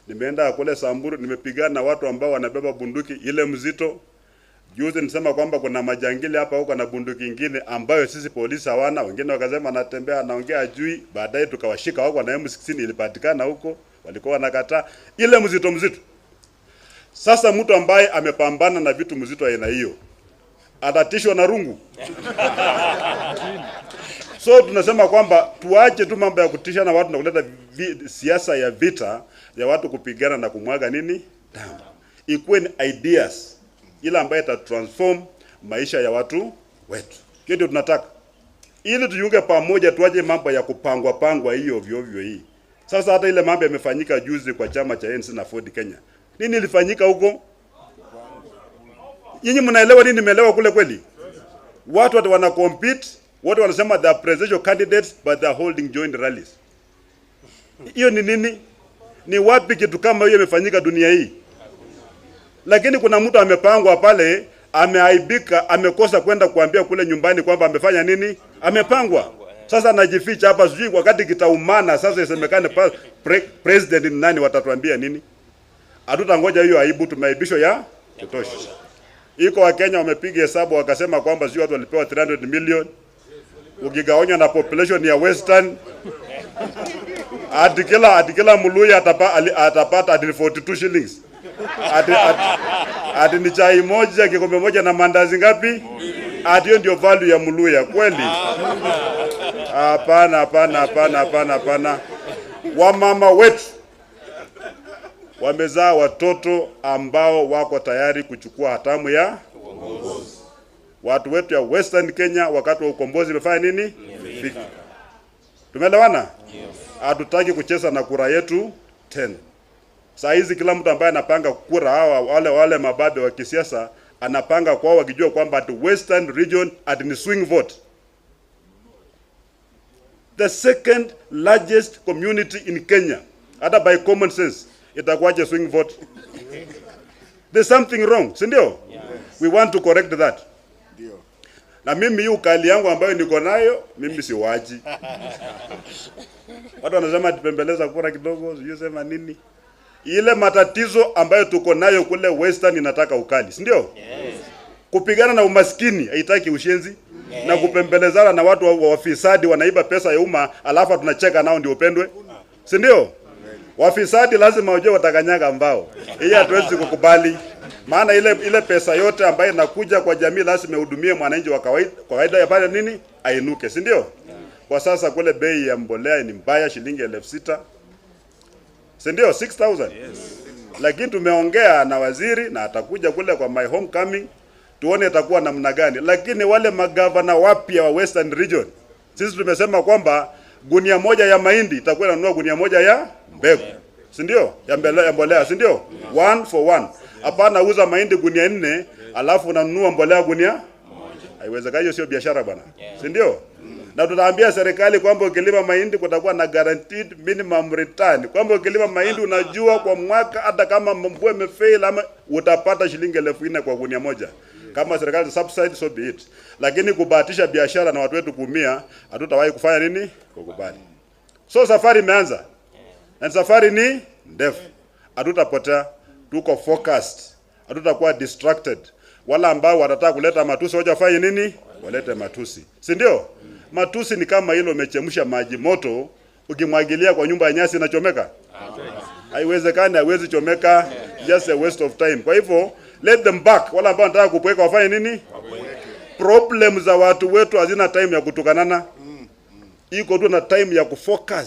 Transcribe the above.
Nimeenda kule Samburu, nimepigana na watu ambao wanabeba bunduki ile mzito. Juzi nisema kwamba kuna majangili hapa huko na bunduki nyingine ambayo sisi polisi hawana. Wengine wakasema Natembeya anaongea ajui, baadaye tukawashika wako na M16 ilipatikana huko, walikuwa wanakataa ile mzito. Sasa mtu ambaye amepambana na vitu mzito aina hiyo atatishwa na rungu. So tunasema kwamba tuache tu mambo ya kutisha na watu na kuleta siasa ya vita ya watu kupigana na kumwaga nini damu. Ikuwe ni ideas ile ambayo ita transform maisha ya watu wetu. Hiyo ndio tunataka. Ili tujiunge pamoja, tuache mambo ya kupangwa hiyo ovyo hii. Sasa hata ile mambo yamefanyika juzi kwa chama cha ANC na Ford Kenya. Nini ilifanyika huko? Nyinyi mnaelewa nini nimeelewa kule kweli? Watu wana compete, watu wanasema they are presidential candidates but they are holding joint rallies. Hiyo ni nini? Ni wapi kitu kama hiyo imefanyika dunia hii? Lakini kuna mtu amepangwa pale, ameaibika, amekosa kwenda kuambia kule nyumbani kwamba amefanya nini? Amepangwa. Sasa anajificha hapa, sijui wakati kitaumana sasa isemekane president ni nani, watatuambia nini? Hatutangoja hiyo aibu, tumeaibishwa ya kutosha. Iko wa Kenya wamepiga hesabu wakasema kwamba sio watu walipewa 300 million. Ukigawanya na population ya Western, atikila Muluya atapata 42 shillings. Ati ni chai moja, kikombe moja na mandazi ngapi? Hiyo ndio value ya Muluya kweli? Hapana. Wamama wetu wamezaa watoto ambao wako tayari kuchukua hatamu ya uongozi. Watu wetu ya Western Kenya wakati wa ukombozi wamefanya nini? Fika. Tumeelewana? Hatutaki kucheza na kura yetu tena. Saa hizi kila mtu ambaye anapanga kura, wale mababe wa kisiasa anapanga kwao wakijua kwamba the Western region ni swing vote. The second largest community in Kenya. Hata by common sense itakuwaje swing vote? There's something wrong, si ndio? Yes. We want to correct that. Ndio. Na mimi hii ukali yangu ambayo niko nayo, mimi si waji. Watu wanasema tupembeleza kura kidogo, sio sema nini? Ile matatizo ambayo tuko nayo kule Western inataka ukali, si ndio? Yes. Kupigana na umaskini haitaki ushenzi. Yes. Na kupembelezana na watu wa wafisadi wanaiba pesa ya umma alafu tunacheka nao ndio upendwe. Si ndio? Wafisadi lazima wajue watakanyaga mbao. Hii hatuwezi kukubali. Maana ile pesa yote ambayo inakuja kwa jamii lazima ihudumie mwananchi wa kawaida ya pale nini? Ainuke, si ndio? Kwa sasa kule bei ya mbolea ni mbaya, shilingi 6,000. Si ndio? 6,000. Yes. Lakini tumeongea na waziri na atakuja kule kwa my homecoming tuone itakuwa namna gani. Lakini wale magavana wapya wa Western region, sisi tumesema kwamba gunia moja ya mahindi itakuwa inanunua gunia moja ya mbegu. Si ndio? Ya mbolea, si ndio? 1 for 1. Hapana uza mahindi gunia 4 alafu unanunua mbolea gunia moja. Haiwezekani, hiyo sio biashara bwana. Si ndio? Na tutaambia serikali kwamba ukilima mahindi kutakuwa na guaranteed minimum return. Kwamba ukilima mahindi unajua kwa mwaka hata kama mvua imefail ama utapata shilingi 4,000 kwa gunia moja. Kama serikali subsidy so be it. Lakini kubahatisha biashara na watu wetu kuumia, hatutawahi kufanya nini? Kukubali. So safari imeanza. Na safari ni ndefu. Hatutapotea, tuko focused. Hatutakuwa distracted. Wala ambao watataka kuleta matusi waje wafanye nini? Walete matusi. Si ndio? Matusi ni kama hilo umechemsha maji moto, ukimwagilia kwa nyumba ya nyasi inachomeka. Haiwezekani, haiwezi chomeka, just a waste of time. Kwa hivyo let them back. Wala ambao wanataka kupweka wafanye nini? Problem za watu wetu hazina time ya kutukanana. Iko tu na time ya kufocus.